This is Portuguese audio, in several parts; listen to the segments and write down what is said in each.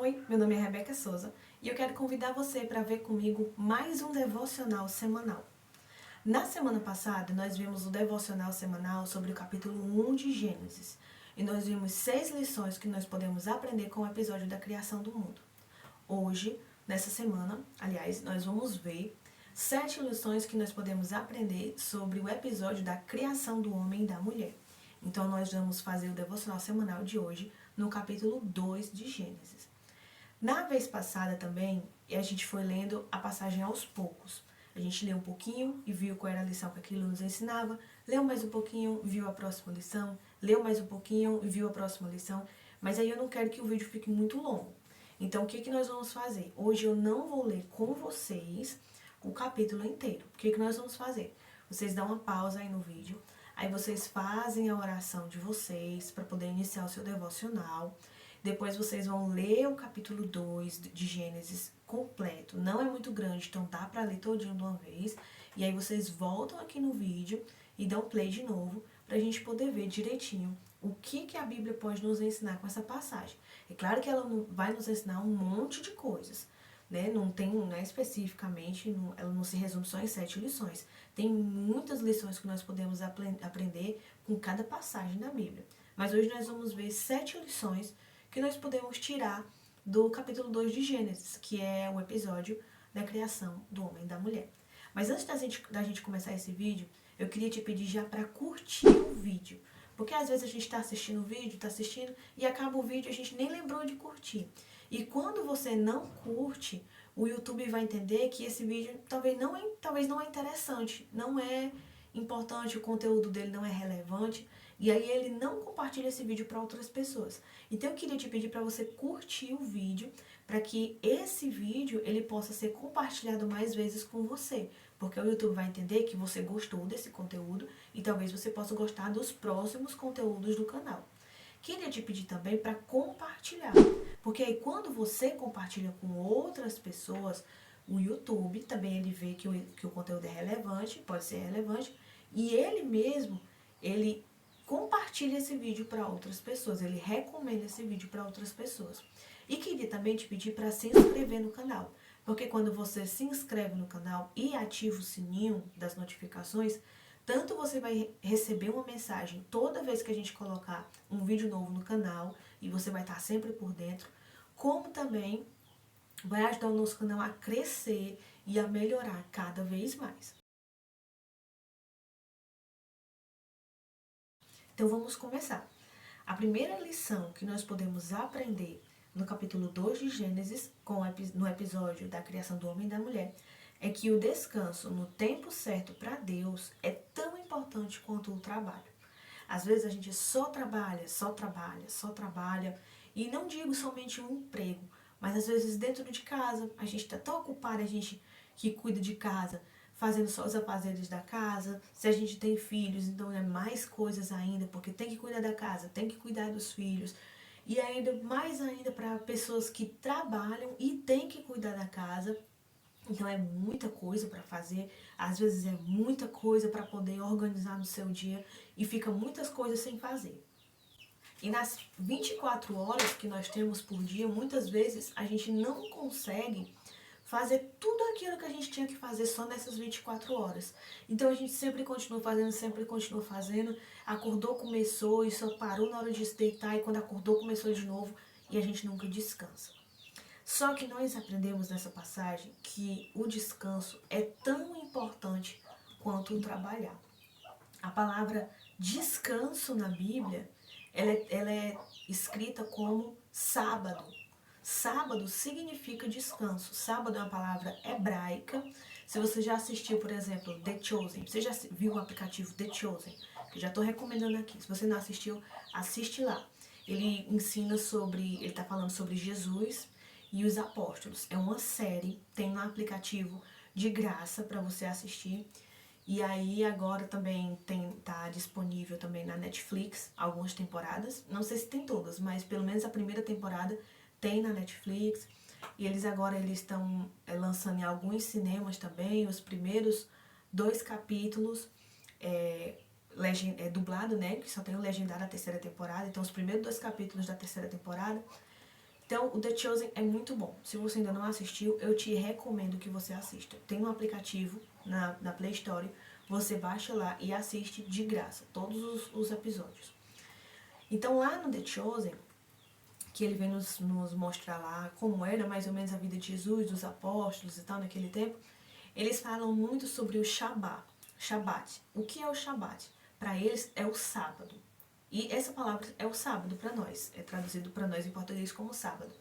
Oi, meu nome é Rebeca Souza e eu quero convidar você para ver comigo mais um devocional semanal. Na semana passada, nós vimos o devocional semanal sobre o capítulo 1 de Gênesis e nós vimos 6 lições que nós podemos aprender com o episódio da criação do mundo. Hoje, nessa semana, aliás, nós vamos ver 7 lições que nós podemos aprender sobre o episódio da criação do homem e da mulher. Então, nós vamos fazer o devocional semanal de hoje no capítulo 2 de Gênesis. Na vez passada também, a gente foi lendo a passagem aos poucos. A gente leu um pouquinho e viu qual era a lição que aquilo nos ensinava, leu mais um pouquinho, viu a próxima lição, leu mais um pouquinho e viu a próxima lição, mas aí eu não quero que o vídeo fique muito longo. Então, o que nós vamos fazer? Hoje eu não vou ler com vocês o capítulo inteiro. O que nós vamos fazer? Vocês dão uma pausa aí no vídeo, aí vocês fazem a oração de vocês para poder iniciar o seu devocional. Depois vocês vão ler o capítulo 2 de Gênesis completo. Não é muito grande, então dá para ler todinho de uma vez. E aí vocês voltam aqui no vídeo e dão play de novo para a gente poder ver direitinho o que a Bíblia pode nos ensinar com essa passagem. É claro que ela vai nos ensinar um monte de coisas, né? Não tem, né, especificamente, ela não se resume só em 7 lições. Tem muitas lições que nós podemos aprender com cada passagem da Bíblia. Mas hoje nós vamos ver 7 lições que nós podemos tirar do capítulo 2 de Gênesis, que é o episódio da criação do homem e da mulher. Mas antes da gente começar esse vídeo, eu queria te pedir já para curtir o vídeo. Porque às vezes a gente está assistindo o vídeo, está assistindo, e acaba o vídeo e a gente nem lembrou de curtir. E quando você não curte, o YouTube vai entender que esse vídeo talvez não é interessante, não é importante, o conteúdo dele não é relevante, e aí ele não compartilha esse vídeo para outras pessoas. Então eu queria te pedir para você curtir o vídeo, para que esse vídeo ele possa ser compartilhado mais vezes com você, porque o YouTube vai entender que você gostou desse conteúdo e talvez você possa gostar dos próximos conteúdos do canal. Queria te pedir também para compartilhar, porque aí quando você compartilha com outras pessoas, o YouTube também ele vê que o conteúdo é relevante, pode ser relevante, e ele mesmo, ele compartilha esse vídeo para outras pessoas, ele recomenda esse vídeo para outras pessoas. E queria também te pedir para se inscrever no canal, porque quando você se inscreve no canal e ativa o sininho das notificações, tanto você vai receber uma mensagem toda vez que a gente colocar um vídeo novo no canal, e você vai estar sempre por dentro, como também vai ajudar o nosso canal a crescer e a melhorar cada vez mais. Então vamos começar. A primeira lição que nós podemos aprender no capítulo 2 de Gênesis, no episódio da criação do homem e da mulher, é que o descanso no tempo certo para Deus é tão importante quanto o trabalho. Às vezes a gente só trabalha, e não digo somente um emprego, mas às vezes dentro de casa, a gente está tão ocupado, a gente que cuida de casa, fazendo só os afazeres da casa. Se a gente tem filhos, então é mais coisas ainda, porque tem que cuidar da casa, tem que cuidar dos filhos. E ainda mais ainda para pessoas que trabalham e tem que cuidar da casa. Então é muita coisa para fazer, às vezes é muita coisa para poder organizar no seu dia e fica muitas coisas sem fazer. E nas 24 horas que nós temos por dia, muitas vezes a gente não consegue fazer tudo aquilo que a gente tinha que fazer só nessas 24 horas. Então a gente sempre continua fazendo, acordou, começou e só parou na hora de se deitar, e quando acordou começou de novo, e a gente nunca descansa. Só que nós aprendemos nessa passagem que o descanso é tão importante quanto o trabalhar. A palavra descanso na Bíblia, ela é escrita como sábado. Sábado significa descanso. Sábado é uma palavra hebraica. Se você já assistiu, por exemplo, The Chosen, você já viu o aplicativo The Chosen, que eu já estou recomendando aqui. Se você não assistiu, assiste lá. Ele está falando sobre Jesus e os apóstolos. É uma série, tem um aplicativo de graça para você assistir. E aí agora também tá disponível também na Netflix algumas temporadas. Não sei se tem todas, mas pelo menos a primeira temporada tem na Netflix. E eles estão lançando em alguns cinemas também. Os primeiros 2 capítulos dublado, né? Que só tem o legendado da terceira temporada. Então os primeiros 2 capítulos da terceira temporada Então, o The Chosen é muito bom. Se você ainda não assistiu, eu te recomendo que você assista. Tem um aplicativo na Play Store, você baixa lá e assiste de graça todos os episódios. Então, lá no The Chosen, que ele vem nos mostrar lá como era mais ou menos a vida de Jesus, dos apóstolos e tal naquele tempo, eles falam muito sobre o Shabat. O que é o Shabat? Para eles é o sábado. E essa palavra é o sábado para nós, é traduzido para nós em português como sábado.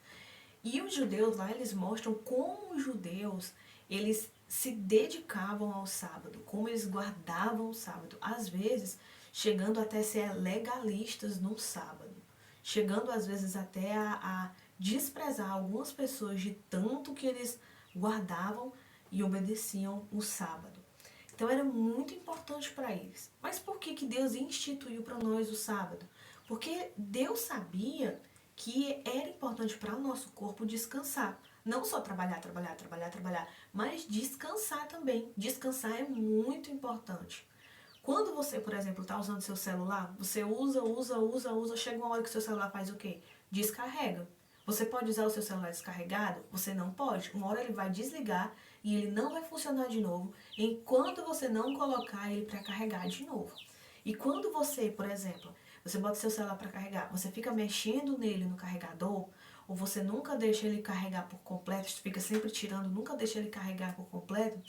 E os judeus lá, eles mostram como os judeus, eles se dedicavam ao sábado, como eles guardavam o sábado. Às vezes, chegando até a ser legalistas no sábado. Chegando às vezes até a desprezar algumas pessoas de tanto que eles guardavam e obedeciam o sábado. Então era muito importante para eles. Mas por que Deus instituiu para nós o sábado? Porque Deus sabia que era importante para o nosso corpo descansar. Não só trabalhar, mas descansar também. Descansar é muito importante. Quando você, por exemplo, está usando seu celular, você usa, chega uma hora que seu celular faz o quê? Descarrega. Você pode usar o seu celular descarregado? Você não pode. Uma hora ele vai desligar e ele não vai funcionar de novo enquanto você não colocar ele para carregar de novo. E quando você, por exemplo, você bota seu celular para carregar, você fica mexendo nele no carregador, ou você nunca deixa ele carregar por completo, você fica sempre tirando, nunca deixa ele carregar por completo,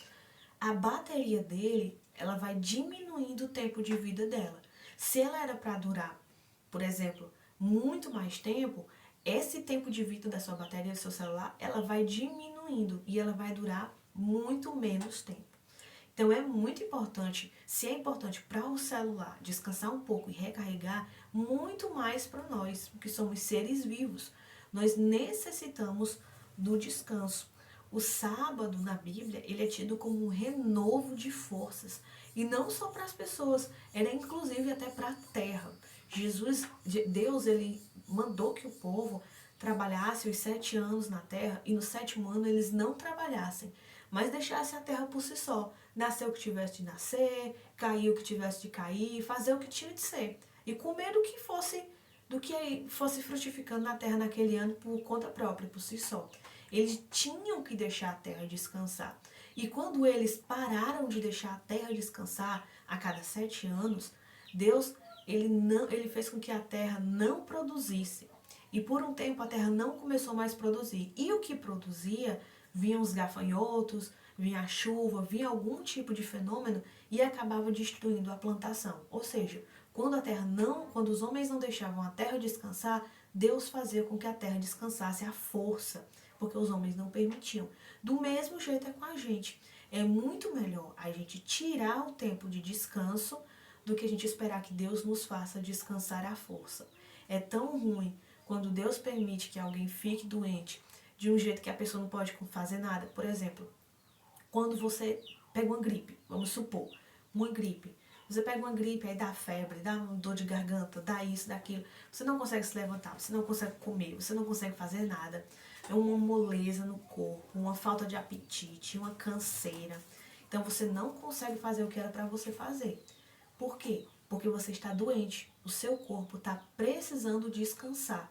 a bateria dele, ela vai diminuindo o tempo de vida dela. Se ela era para durar, por exemplo, muito mais tempo, esse tempo de vida da sua bateria do seu celular, ela vai diminuindo e ela vai durar muito menos tempo. Então é muito importante, se é importante para o celular descansar um pouco e recarregar, muito mais para nós, que somos seres vivos. Nós necessitamos do descanso. O sábado na Bíblia, ele é tido como um renovo de forças. E não só para as pessoas, era inclusive até para a terra. Deus, ele mandou que o povo trabalhasse os 7 anos na terra e no 7º ano eles não trabalhassem, mas deixassem a terra por si só. Nascer o que tivesse de nascer, cair o que tivesse de cair, fazer o que tinha de ser. E comer do que fosse frutificando na terra naquele ano por conta própria, por si só. Eles tinham que deixar a terra descansar. E quando eles pararam de deixar a terra descansar a cada 7 anos, Deus ele fez com que a terra não produzisse. E por um tempo a terra não começou mais a produzir. E o que produzia, vinham os gafanhotos, vinha a chuva, vinha algum tipo de fenômeno e acabava destruindo a plantação. Ou seja, quando os homens não deixavam a terra descansar, Deus fazia com que a terra descansasse à força, porque os homens não permitiam. Do mesmo jeito é com a gente. É muito melhor a gente tirar o tempo de descanso do que a gente esperar que Deus nos faça descansar à força. É tão ruim quando Deus permite que alguém fique doente de um jeito que a pessoa não pode fazer nada. Por exemplo, quando você pega uma gripe, vamos supor, uma gripe. Você pega uma gripe, aí dá febre, dá dor de garganta, dá isso, dá aquilo. Você não consegue se levantar, você não consegue comer, você não consegue fazer nada. É uma moleza no corpo, uma falta de apetite, uma canseira. Então você não consegue fazer o que era para você fazer. Por quê? Porque você está doente. O seu corpo está precisando descansar.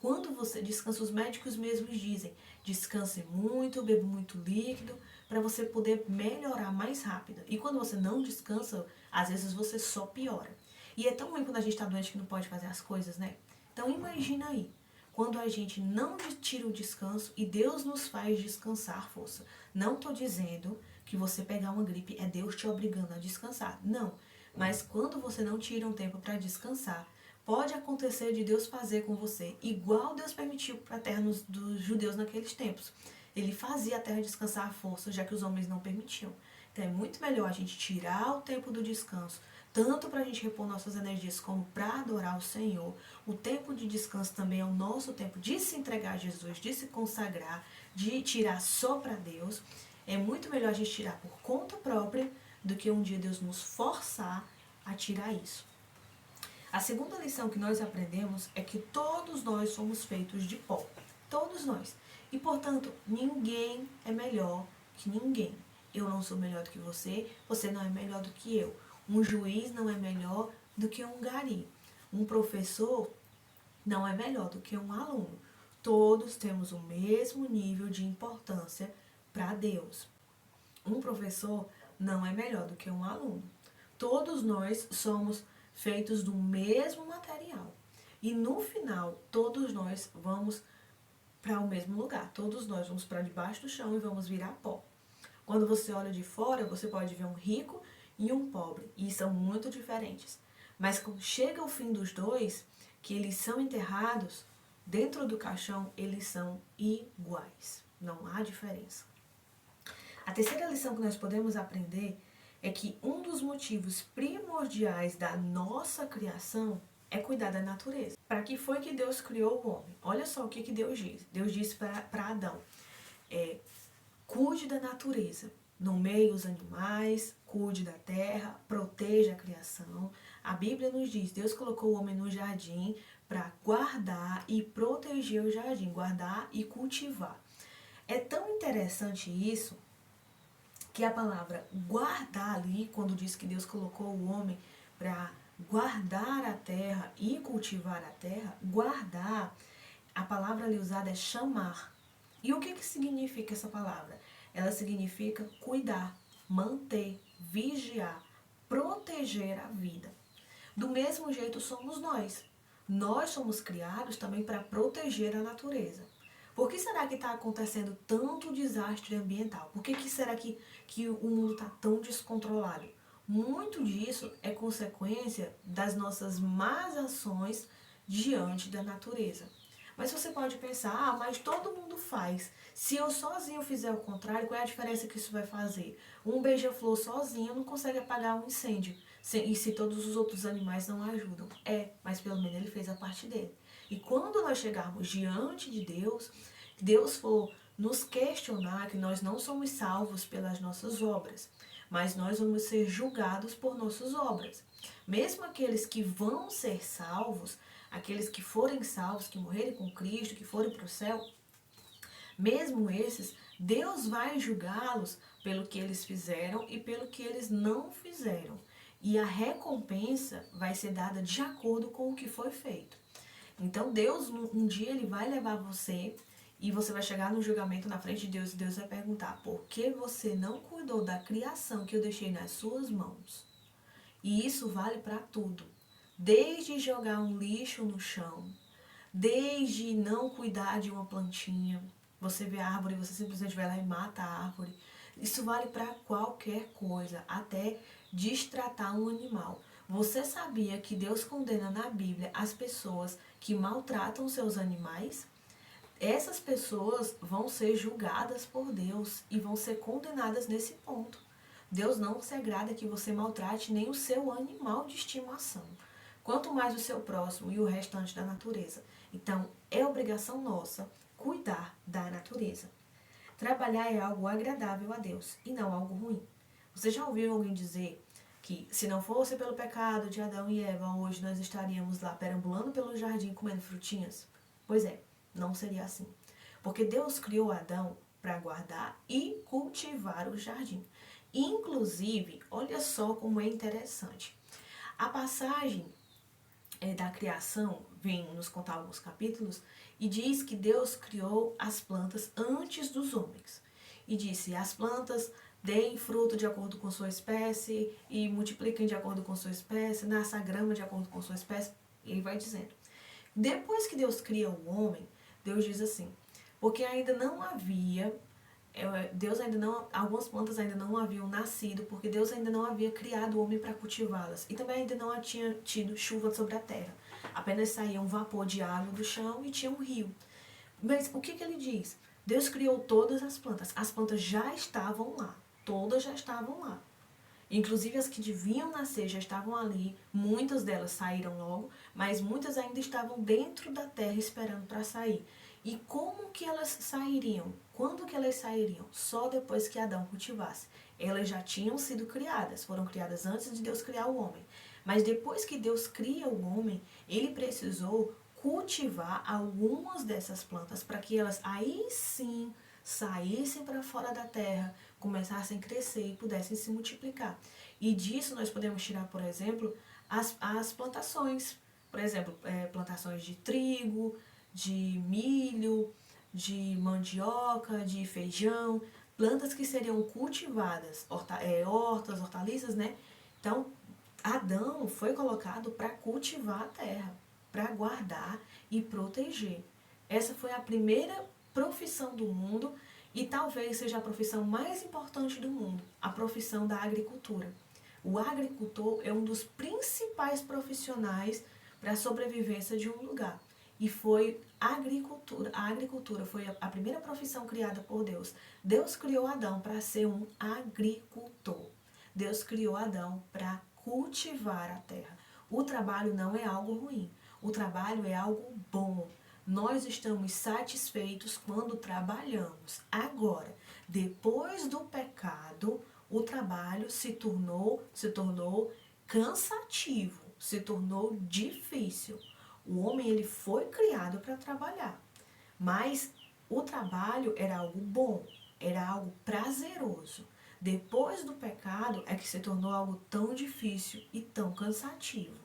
Quando você descansa, os médicos mesmos dizem, descanse muito, beba muito líquido, para você poder melhorar mais rápido. E quando você não descansa, às vezes você só piora. E é tão ruim quando a gente está doente que não pode fazer as coisas, né? Então imagina aí, quando a gente não tira o descanso e Deus nos faz descansar, força. Não estou dizendo que você pegar uma gripe é Deus te obrigando a descansar. Não. Mas quando você não tira um tempo para descansar, pode acontecer de Deus fazer com você, igual Deus permitiu para a terra dos judeus naqueles tempos. Ele fazia a terra descansar à força, já que os homens não permitiam. Então é muito melhor a gente tirar o tempo do descanso, tanto para a gente repor nossas energias como para adorar o Senhor. O tempo de descanso também é o nosso tempo de se entregar a Jesus, de se consagrar, de tirar só para Deus. É muito melhor a gente tirar por conta própria do que um dia Deus nos forçar a tirar isso. A segunda lição que nós aprendemos é que todos nós somos feitos de pó. Todos nós. E, portanto, ninguém é melhor que ninguém. Eu não sou melhor do que você não é melhor do que eu. Um juiz não é melhor do que um gari. Um professor não é melhor do que um aluno. todos temos o mesmo nível de importância para Deus. Um professor não é melhor do que um aluno. Todos nós somos feitos do mesmo material. E no final, todos nós vamos para o mesmo lugar. Todos nós vamos para debaixo do chão e vamos virar pó. Quando você olha de fora, você pode ver um rico e um pobre. E são muito diferentes. Mas quando chega o fim dos dois, que eles são enterrados, dentro do caixão, eles são iguais. Não há diferença. A terceira lição que nós podemos aprender é que um dos motivos primordiais da nossa criação é cuidar da natureza. Para que foi que Deus criou o homem? Olha só o que Deus diz. Deus disse para Adão, cuide da natureza, nomeie os animais, cuide da terra, proteja a criação. A Bíblia nos diz, Deus colocou o homem no jardim para guardar e proteger o jardim, guardar e cultivar. É tão interessante isso, que a palavra guardar ali, quando diz que Deus colocou o homem para guardar a terra e cultivar a terra, guardar, a palavra ali usada é chamar. E o que significa essa palavra? Ela significa cuidar, manter, vigiar, proteger a vida. Do mesmo jeito somos nós. Nós somos criados também para proteger a natureza. Por que será que está acontecendo tanto desastre ambiental? Por que será que o mundo está tão descontrolado? Muito disso é consequência das nossas más ações diante da natureza. Mas você pode pensar, mas todo mundo faz. Se eu sozinho fizer o contrário, qual é a diferença que isso vai fazer? Um beija-flor sozinho não consegue apagar um incêndio. E se todos os outros animais não ajudam? Mas pelo menos ele fez a parte dele. E quando nós chegarmos diante de Deus, Deus for nos questionar que nós não somos salvos pelas nossas obras, mas nós vamos ser julgados por nossas obras. Mesmo aqueles que vão ser salvos, aqueles que forem salvos, que morrerem com Cristo, que forem para o céu, mesmo esses, Deus vai julgá-los pelo que eles fizeram e pelo que eles não fizeram. E a recompensa vai ser dada de acordo com o que foi feito. Então Deus, um dia, Ele vai levar você e você vai chegar no julgamento na frente de Deus e Deus vai perguntar: por que você não cuidou da criação que eu deixei nas suas mãos? E isso vale para tudo. Desde jogar um lixo no chão, desde não cuidar de uma plantinha. Você vê a árvore, você simplesmente vai lá e mata a árvore. Isso vale para qualquer coisa, até destratar um animal. Você sabia que Deus condena na Bíblia as pessoas que maltratam seus animais? Essas pessoas vão ser julgadas por Deus e vão ser condenadas nesse ponto. Deus não se agrada que você maltrate nem o seu animal de estimação, quanto mais o seu próximo e o restante da natureza. Então, é obrigação nossa cuidar da natureza. Trabalhar é algo agradável a Deus e não algo ruim. Você já ouviu alguém dizer que se não fosse pelo pecado de Adão e Eva, hoje nós estaríamos lá perambulando pelo jardim comendo frutinhas? Pois é, não seria assim. Porque Deus criou Adão para guardar e cultivar o jardim. Inclusive, olha só como é interessante. A passagem da criação vem nos contar alguns capítulos e diz que Deus criou as plantas antes dos homens. E disse, as plantas deem fruto de acordo com sua espécie e multipliquem de acordo com sua espécie, nasça a grama de acordo com sua espécie, e ele vai dizendo. Depois que Deus cria o homem, Deus diz assim, porque ainda não havia, algumas plantas ainda não haviam nascido, porque Deus ainda não havia criado o homem para cultivá-las, e também ainda não tinha tido chuva sobre a terra, apenas saía um vapor de água do chão e tinha um rio. Mas o que ele diz? Deus criou todas as plantas já estavam lá, todas já estavam lá. Inclusive as que deviam nascer já estavam ali, muitas delas saíram logo, mas muitas ainda estavam dentro da terra esperando para sair. E como que elas sairiam? Quando que elas sairiam? Só depois que Adão cultivasse. Elas já tinham sido criadas, foram criadas antes de Deus criar o homem. Mas depois que Deus cria o homem, ele precisou cultivar algumas dessas plantas para que elas aí sim saíssem para fora da terra, começassem a crescer e pudessem se multiplicar. E disso nós podemos tirar, por exemplo, as plantações. Por exemplo, plantações de trigo, de milho, de mandioca, de feijão, plantas que seriam cultivadas, hortas, hortaliças, né? Então, Adão foi colocado para cultivar a terra, para guardar e proteger. Essa foi a primeira profissão do mundo e talvez seja a profissão mais importante do mundo, a profissão da agricultura. O agricultor é um dos principais profissionais para a sobrevivência de um lugar. E foi a agricultura foi a primeira profissão criada por Deus. Deus criou Adão para ser um agricultor. Deus criou Adão para cultivar a terra. O trabalho não é algo ruim. O trabalho é algo bom. Nós estamos satisfeitos quando trabalhamos. Agora, depois do pecado, o trabalho se tornou cansativo, se tornou difícil. O homem ele foi criado para trabalhar, mas o trabalho era algo bom, era algo prazeroso. Depois do pecado é que se tornou algo tão difícil e tão cansativo.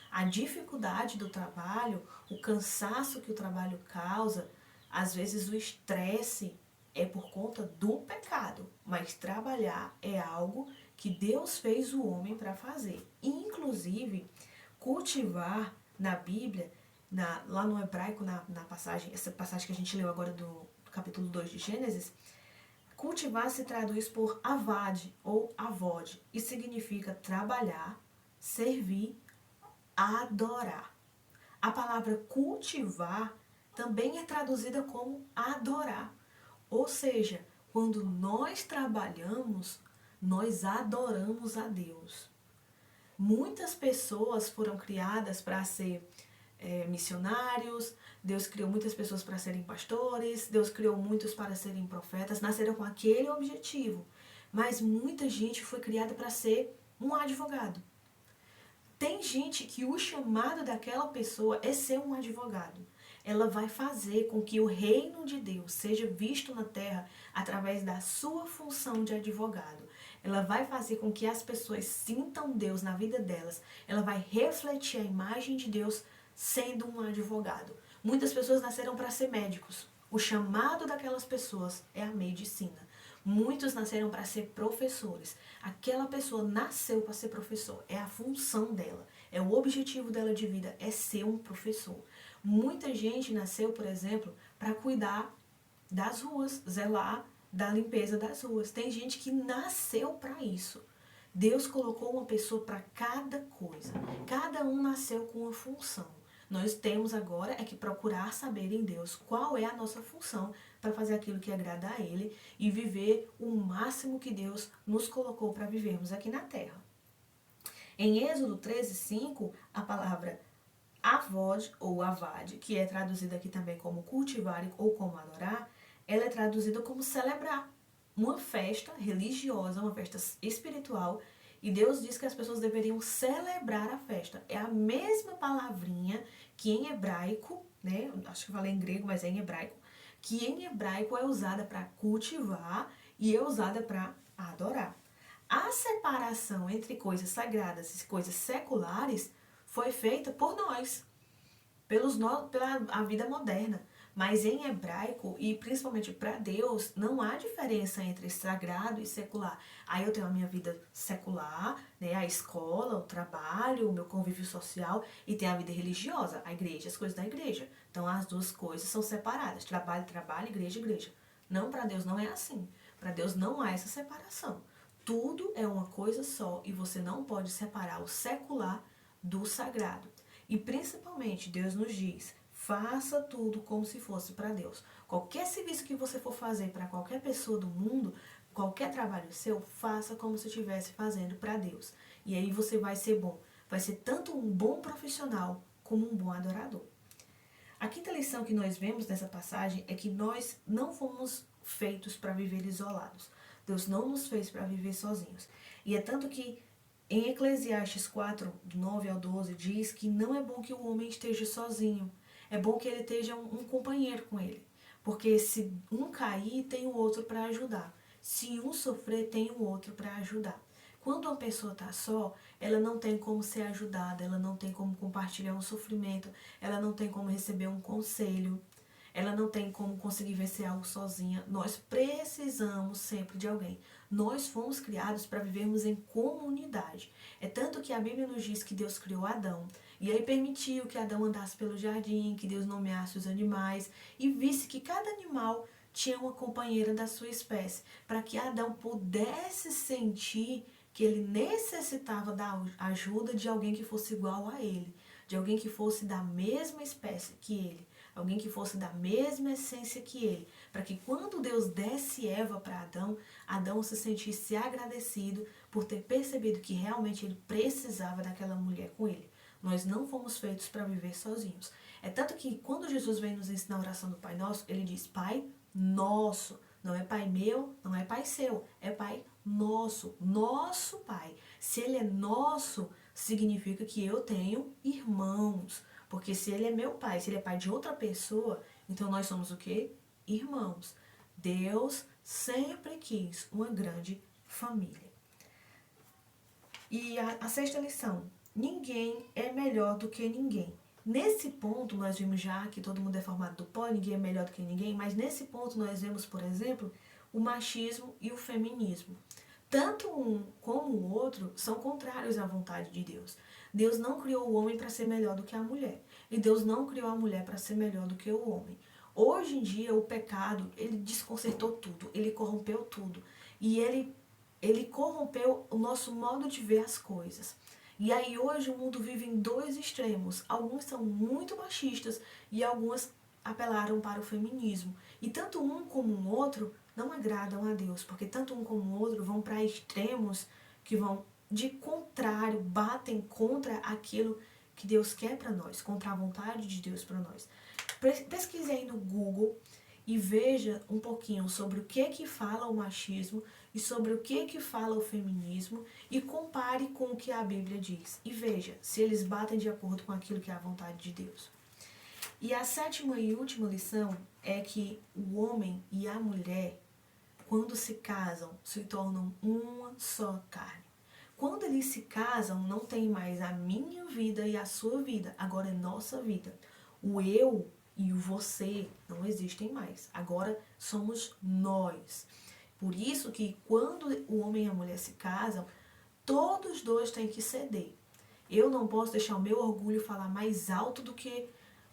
A dificuldade do trabalho, o cansaço que o trabalho causa, às vezes o estresse é por conta do pecado, mas trabalhar é algo que Deus fez o homem para fazer. Inclusive, cultivar na Bíblia, lá no hebraico, na passagem, essa passagem que a gente leu agora do capítulo 2 de Gênesis, cultivar se traduz por avad ou avod e significa trabalhar, servir, adorar. A palavra cultivar também é traduzida como adorar. Ou seja, quando nós trabalhamos, nós adoramos a Deus. Muitas pessoas foram criadas para ser missionários, Deus criou muitas pessoas para serem pastores, Deus criou muitos para serem profetas, nasceram com aquele objetivo. Mas muita gente foi criada para ser um advogado. Tem gente que o chamado daquela pessoa é ser um advogado. Ela vai fazer com que o reino de Deus seja visto na terra através da sua função de advogado. Ela vai fazer com que as pessoas sintam Deus na vida delas. Ela vai refletir a imagem de Deus sendo um advogado. Muitas pessoas nasceram para ser médicos. O chamado daquelas pessoas é a medicina. Muitos nasceram para ser professores. Aquela pessoa nasceu para ser professor. É a função dela. É o objetivo dela de vida. É ser um professor. Muita gente nasceu, por exemplo, para cuidar das ruas. Zelar da limpeza das ruas. Tem gente que nasceu para isso. Deus colocou uma pessoa para cada coisa. Cada um nasceu com uma função. Nós temos agora é que procurar saber em Deus qual é a nossa função para fazer aquilo que agrada a Ele e viver o máximo que Deus nos colocou para vivermos aqui na Terra. Em Êxodo 13:5, a palavra avod ou avad, que é traduzida aqui também como cultivar ou como adorar, ela é traduzida como celebrar. Uma festa religiosa, uma festa espiritual. E Deus diz que as pessoas deveriam celebrar a festa. É a mesma palavrinha que em hebraico, né? Acho que eu falei em grego, mas é em hebraico. Que em hebraico é usada para cultivar e é usada para adorar. A separação entre coisas sagradas e coisas seculares foi feita por nós, pela a vida moderna. Mas em hebraico, e principalmente para Deus, não há diferença entre sagrado e secular. Aí eu tenho a minha vida secular, né, a escola, o trabalho, o meu convívio social, e tem a vida religiosa, a igreja, as coisas da igreja. Então as duas coisas são separadas, trabalho, trabalho, igreja, igreja. Não, para Deus não é assim. Para Deus não há essa separação. Tudo é uma coisa só e você não pode separar o secular do sagrado. E principalmente Deus nos diz: faça tudo como se fosse para Deus. Qualquer serviço que você for fazer para qualquer pessoa do mundo, qualquer trabalho seu, faça como se estivesse fazendo para Deus. E aí você vai ser bom. Vai ser tanto um bom profissional como um bom adorador. A quinta lição que nós vemos nessa passagem é que nós não fomos feitos para viver isolados. Deus não nos fez para viver sozinhos. E é tanto que em Eclesiastes 4, do 9 ao 12, diz que não é bom que o homem esteja sozinho. É bom que ele esteja um companheiro com ele. Porque se um cair, tem o outro para ajudar. Se um sofrer, tem o outro para ajudar. Quando uma pessoa está só, ela não tem como ser ajudada, ela não tem como compartilhar um sofrimento, ela não tem como receber um conselho, ela não tem como conseguir vencer algo sozinha. Nós precisamos sempre de alguém. Nós fomos criados para vivermos em comunidade. É tanto que a Bíblia nos diz que Deus criou Adão. E aí permitiu que Adão andasse pelo jardim, que Deus nomeasse os animais e visse que cada animal tinha uma companheira da sua espécie, para que Adão pudesse sentir que ele necessitava da ajuda de alguém que fosse igual a ele, de alguém que fosse da mesma espécie que ele, alguém que fosse da mesma essência que ele, para que quando Deus desse Eva para Adão, Adão se sentisse agradecido por ter percebido que realmente ele precisava daquela mulher com ele. Nós não fomos feitos para viver sozinhos. É tanto que quando Jesus vem nos ensinar a oração do Pai Nosso, ele diz, Pai Nosso. Não é Pai meu, não é Pai seu, é Pai nosso, nosso Pai. Se Ele é nosso, significa que eu tenho irmãos. Porque se Ele é meu Pai, se Ele é pai de outra pessoa, então nós somos o quê? Irmãos. Deus sempre quis uma grande família. E a sexta lição, ninguém é melhor do que ninguém. Nesse ponto, nós vimos já que todo mundo é formado do pó, ninguém é melhor do que ninguém, mas nesse ponto nós vemos, por exemplo, o machismo e o feminismo. Tanto um como o outro são contrários à vontade de Deus. Deus não criou o homem para ser melhor do que a mulher. E Deus não criou a mulher para ser melhor do que o homem. Hoje em dia, o pecado, ele desconcertou tudo, ele corrompeu tudo. E ele corrompeu o nosso modo de ver as coisas. E aí hoje o mundo vive em dois extremos. Alguns são muito machistas e algumas apelaram para o feminismo. E tanto um como o outro não agradam a Deus, porque tanto um como o outro vão para extremos que vão de contrário, batem contra aquilo que Deus quer para nós, contra a vontade de Deus para nós. Pesquise aí no Google e veja um pouquinho sobre o que fala o machismo e sobre o que fala o feminismo e compare com o que a Bíblia diz. E veja se eles batem de acordo com aquilo que é a vontade de Deus. E a sétima e última lição é que o homem e a mulher, quando se casam, se tornam uma só carne. Quando eles se casam, não tem mais a minha vida e a sua vida, agora é nossa vida. O eu e o você não existem mais, agora somos nós. Por isso que quando o homem e a mulher se casam, todos os dois têm que ceder. Eu não posso deixar o meu orgulho falar mais alto do que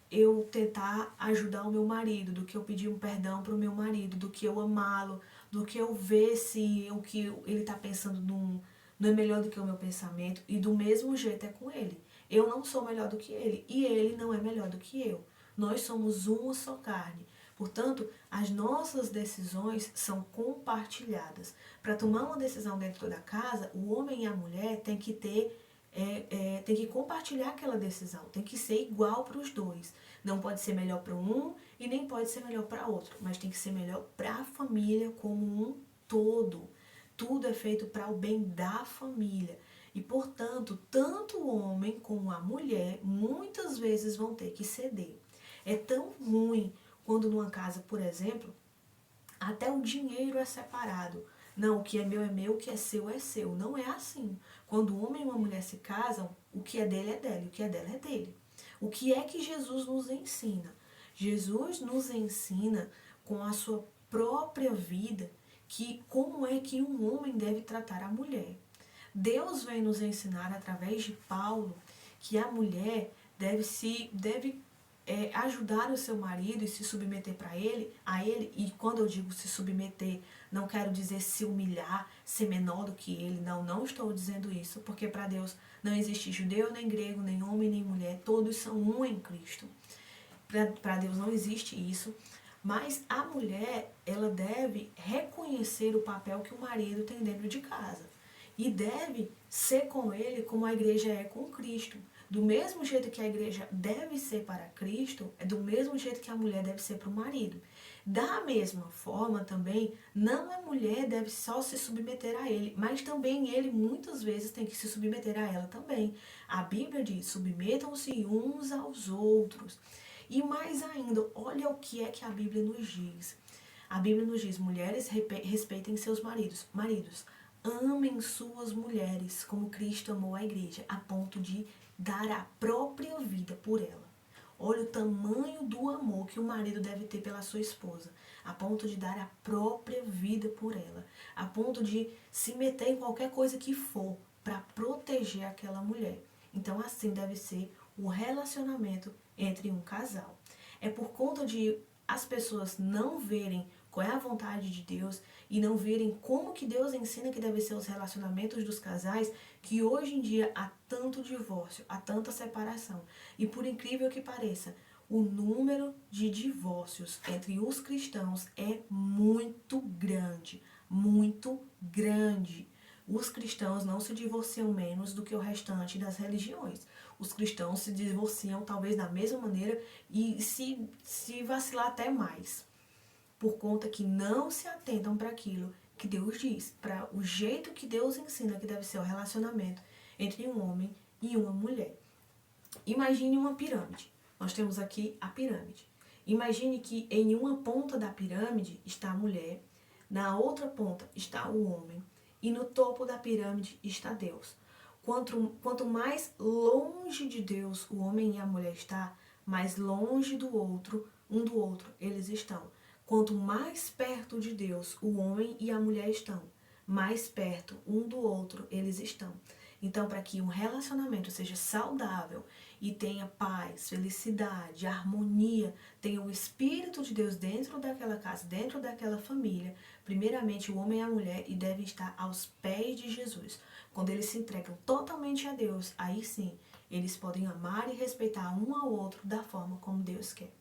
eu tentar ajudar o meu marido, do que eu pedir um perdão para o meu marido, do que eu amá-lo, do que eu ver se o que ele está pensando não é melhor do que o meu pensamento. E do mesmo jeito é com ele. Eu não sou melhor do que ele e ele não é melhor do que eu. Nós somos uma só carne. Portanto, as nossas decisões são compartilhadas. Para tomar uma decisão dentro da casa, o homem e a mulher têm que ter tem que compartilhar aquela decisão, tem que ser igual para os dois. Não pode ser melhor para um e nem pode ser melhor para outro, mas tem que ser melhor para a família como um todo. Tudo é feito para o bem da família. E, portanto, tanto o homem como a mulher muitas vezes vão ter que ceder. É tão ruim quando numa casa, por exemplo, até o dinheiro é separado. Não, o que é meu, o que é seu é seu. Não é assim. Quando um homem e uma mulher se casam, o que é dele é dele, o que é dela é dele. O que é que Jesus nos ensina? Jesus nos ensina com a sua própria vida que como é que um homem deve tratar a mulher. Deus vem nos ensinar através de Paulo que a mulher deve ajudar o seu marido e se submeter a ele, e quando eu digo se submeter, não quero dizer se humilhar, ser menor do que ele, não estou dizendo isso, porque para Deus não existe judeu, nem grego, nem homem, nem mulher, todos são um em Cristo. Para Deus não existe isso, mas a mulher, ela deve reconhecer o papel que o marido tem dentro de casa e deve ser com ele como a igreja é com Cristo. Do mesmo jeito que a igreja deve ser para Cristo, é do mesmo jeito que a mulher deve ser para o marido. Da mesma forma também, não a mulher deve só se submeter a ele, mas também ele muitas vezes tem que se submeter a ela também. A Bíblia diz, submetam-se uns aos outros. E mais ainda, olha o que é que a Bíblia nos diz. A Bíblia nos diz, mulheres respeitem seus maridos. Maridos, amem suas mulheres como Cristo amou a igreja, a ponto de dar a própria vida por ela. Olha o tamanho do amor que o marido deve ter pela sua esposa, a ponto de dar a própria vida por ela, a ponto de se meter em qualquer coisa que for para proteger aquela mulher. Então assim deve ser o relacionamento entre um casal. É por conta de as pessoas não verem qual é a vontade de Deus e não verem como que Deus ensina que devem ser os relacionamentos dos casais, que hoje em dia há tanto divórcio, há tanta separação. E por incrível que pareça, o número de divórcios entre os cristãos é muito grande, muito grande. Os cristãos não se divorciam menos do que o restante das religiões. Os cristãos se divorciam talvez da mesma maneira e se vacilar até mais, por conta que não se atentam para aquilo que Deus diz, para o jeito que Deus ensina que deve ser o relacionamento entre um homem e uma mulher. Imagine uma pirâmide. Nós temos aqui a pirâmide. Imagine que em uma ponta da pirâmide está a mulher, na outra ponta está o homem e no topo da pirâmide está Deus. Quanto mais longe de Deus o homem e a mulher está, mais longe um do outro eles estão. Quanto mais perto de Deus o homem e a mulher estão, mais perto um do outro eles estão. Então, para que um relacionamento seja saudável e tenha paz, felicidade, harmonia, tenha o Espírito de Deus dentro daquela casa, dentro daquela família, primeiramente o homem e a mulher e devem estar aos pés de Jesus. Quando eles se entregam totalmente a Deus, aí sim, eles podem amar e respeitar um ao outro da forma como Deus quer.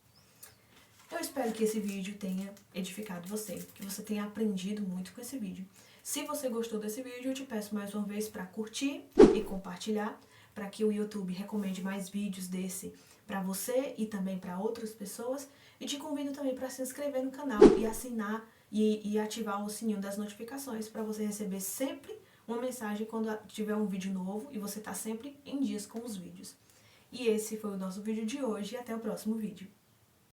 Eu espero que esse vídeo tenha edificado você, que você tenha aprendido muito com esse vídeo. Se você gostou desse vídeo, eu te peço mais uma vez para curtir e compartilhar, para que o YouTube recomende mais vídeos desse para você e também para outras pessoas. E te convido também para se inscrever no canal e assinar e ativar o sininho das notificações para você receber sempre uma mensagem quando tiver um vídeo novo e você tá sempre em dias com os vídeos. E esse foi o nosso vídeo de hoje e até o próximo vídeo.